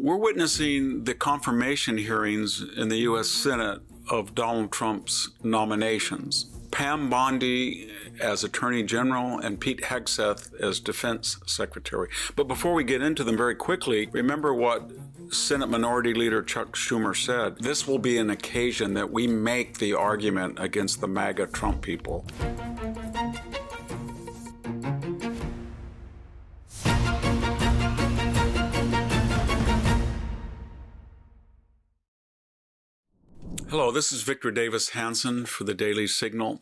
We're witnessing the confirmation hearings in the U.S. Senate of Donald Trump's nominations. Pam Bondi as Attorney General and Pete Hegseth as Defense Secretary. But before we get into them very quickly, remember what Senate Minority Leader Chuck Schumer said. This will be an occasion that we make the argument against the MAGA Trump people. Hello, this is Victor Davis Hanson for the Daily Signal.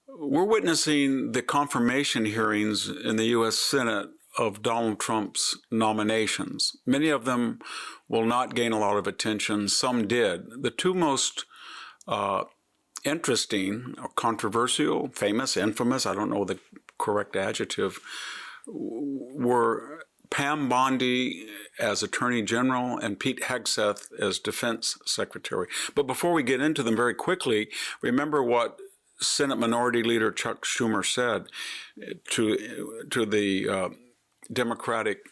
We're witnessing the confirmation hearings in the U.S. Senate of Donald Trump's nominations. Many of them will not gain a lot of attention. Some did. The two most interesting, or controversial, famous, infamous, I don't know the correct adjective, were Pam Bondi as Attorney General and Pete Hegseth as Defense Secretary. But before we get into them very quickly, remember what Senate Minority Leader Chuck Schumer said to the Democratic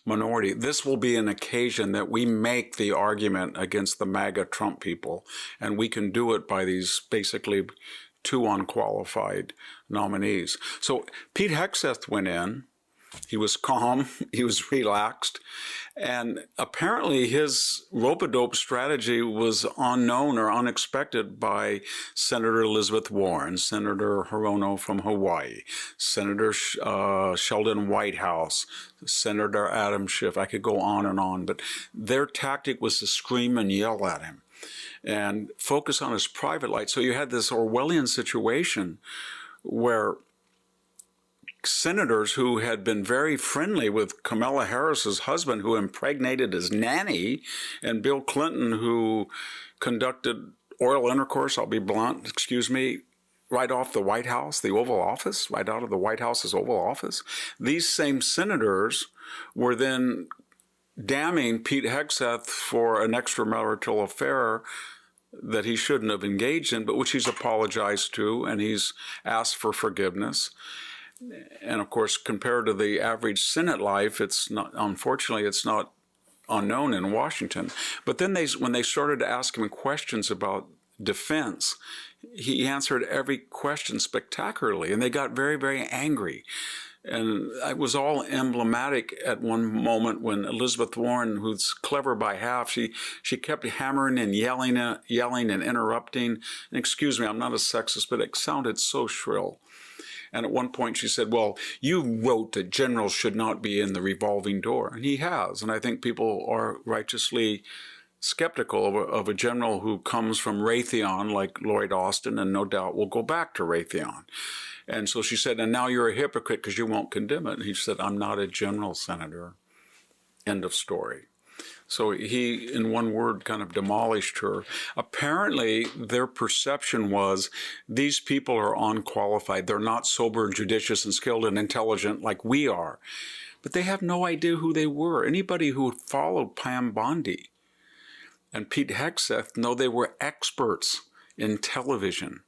minority. This will be an occasion that we make the argument against the MAGA Trump people, and we can do it by these basically two unqualified nominees. So Pete Hegseth went in. He was calm, he was relaxed, and apparently his rope-a-dope strategy was unknown or unexpected by Senator Elizabeth Warren, Senator Hirono from Hawaii, Senator Sheldon Whitehouse, Senator Adam Schiff. I could go on, but their tactic was to scream and yell at him and focus on his private life. So you had this Orwellian situation where senators who had been very friendly with Kamala Harris's husband, who impregnated his nanny, and Bill Clinton, who conducted oral intercourse, I'll be blunt, right off the White House, the Oval Office, right out of the White House's Oval Office. These same senators were then damning Pete Hegseth for an extramarital affair that he shouldn't have engaged in, but which he's apologized to, and he's asked for forgiveness. And of course, compared to the average Senate life, unfortunately, it's not unknown in Washington. But then when they started to ask him questions about defense, he answered every question spectacularly, and they got very, very angry. And it was all emblematic at one moment when Elizabeth Warren, who's clever by half, she kept hammering and yelling and interrupting. And excuse me, I'm not a sexist, but it sounded so shrill. And at one point she said, well, you wrote that generals should not be in the revolving door. And he has. And I think people are righteously skeptical of a general who comes from Raytheon, like Lloyd Austin, and no doubt will go back to Raytheon. And so she said, and now you're a hypocrite because you won't condemn it. And he said, I'm not a general, Senator. End of story. So he, in one word, kind of demolished her. Apparently, their perception was these people are unqualified. They're not sober and judicious and skilled and intelligent like we are. But they have no idea who they were. Anybody who followed Pam Bondi and Pete Hegseth know they were experts in television.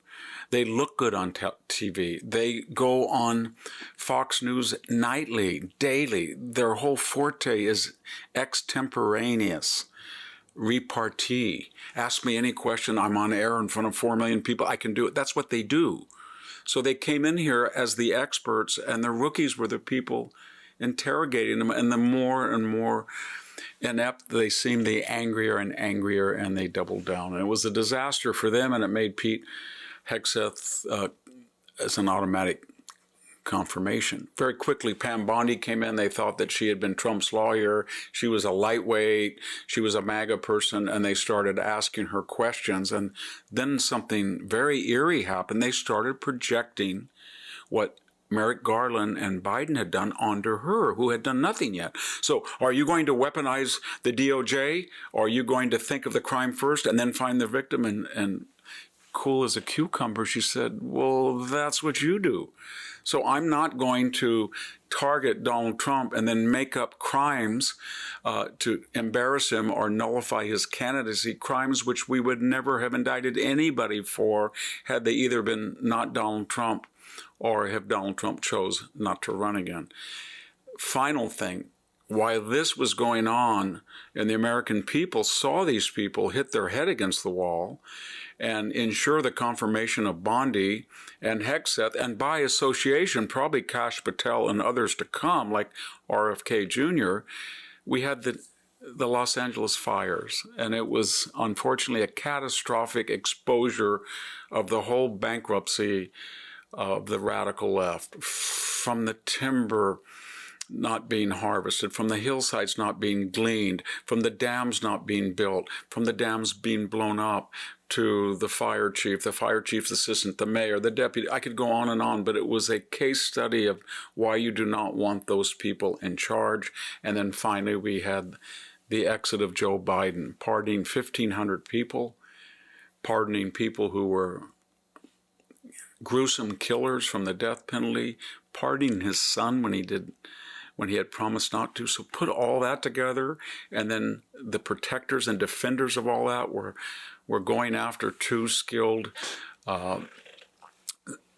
They look good on TV. They go on Fox News nightly, daily. Their whole forte is extemporaneous, repartee. Ask me any question. I'm on air in front of 4 million people. I can do it. That's what they do. So they came in here as the experts, and the rookies were the people interrogating them. And the more and more inept they seemed, the angrier and angrier, and they doubled down. And it was a disaster for them, and it made Pete Hegseth as an automatic confirmation. Very quickly, Pam Bondi came in. They thought that she had been Trump's lawyer. She was a lightweight. She was a MAGA person, and they started asking her questions. And then something very eerie happened. They started projecting what Merrick Garland and Biden had done onto her, who had done nothing yet. So are you going to weaponize the DOJ? Or are you going to think of the crime first and then find the victim? And cool as a cucumber, she said, well, that's what you do. So I'm not going to target Donald Trump and then make up crimes to embarrass him or nullify his candidacy, crimes which we would never have indicted anybody for had they either been not Donald Trump or if Donald Trump chose not to run again. Final thing, while this was going on, and the American people saw these people hit their head against the wall and ensure the confirmation of Bondi and Hegseth, and by association, probably Kash Patel and others to come, like RFK Jr., we had the Los Angeles fires, and it was unfortunately a catastrophic exposure of the whole bankruptcy of the radical left, from the timber not being harvested, from the hillsides not being gleaned, from the dams not being built, from the dams being blown up, to the fire chief's assistant, the mayor, the deputy. I could go on, but it was a case study of why you do not want those people in charge. And then finally we had the exit of Joe Biden, pardoning 1,500 people, pardoning people who were gruesome killers from the death penalty, pardoning his son when he had promised not to. So put all that together, and then the protectors and defenders of all that were going after two skilled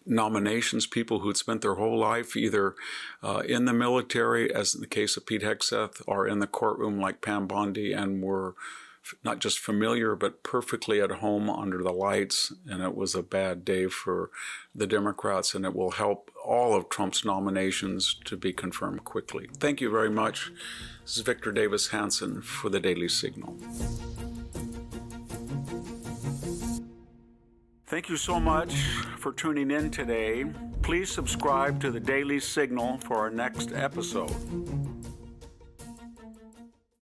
nominations, people who'd spent their whole life either in the military, as in the case of Pete Hegseth, or in the courtroom like Pam Bondi, and were not just familiar, but perfectly at home under the lights. And it was a bad day for the Democrats, and it will help all of Trump's nominations to be confirmed quickly. Thank you very much. This is Victor Davis Hanson for the Daily Signal. Thank you so much for tuning in today. Please subscribe to the Daily Signal for our next episode.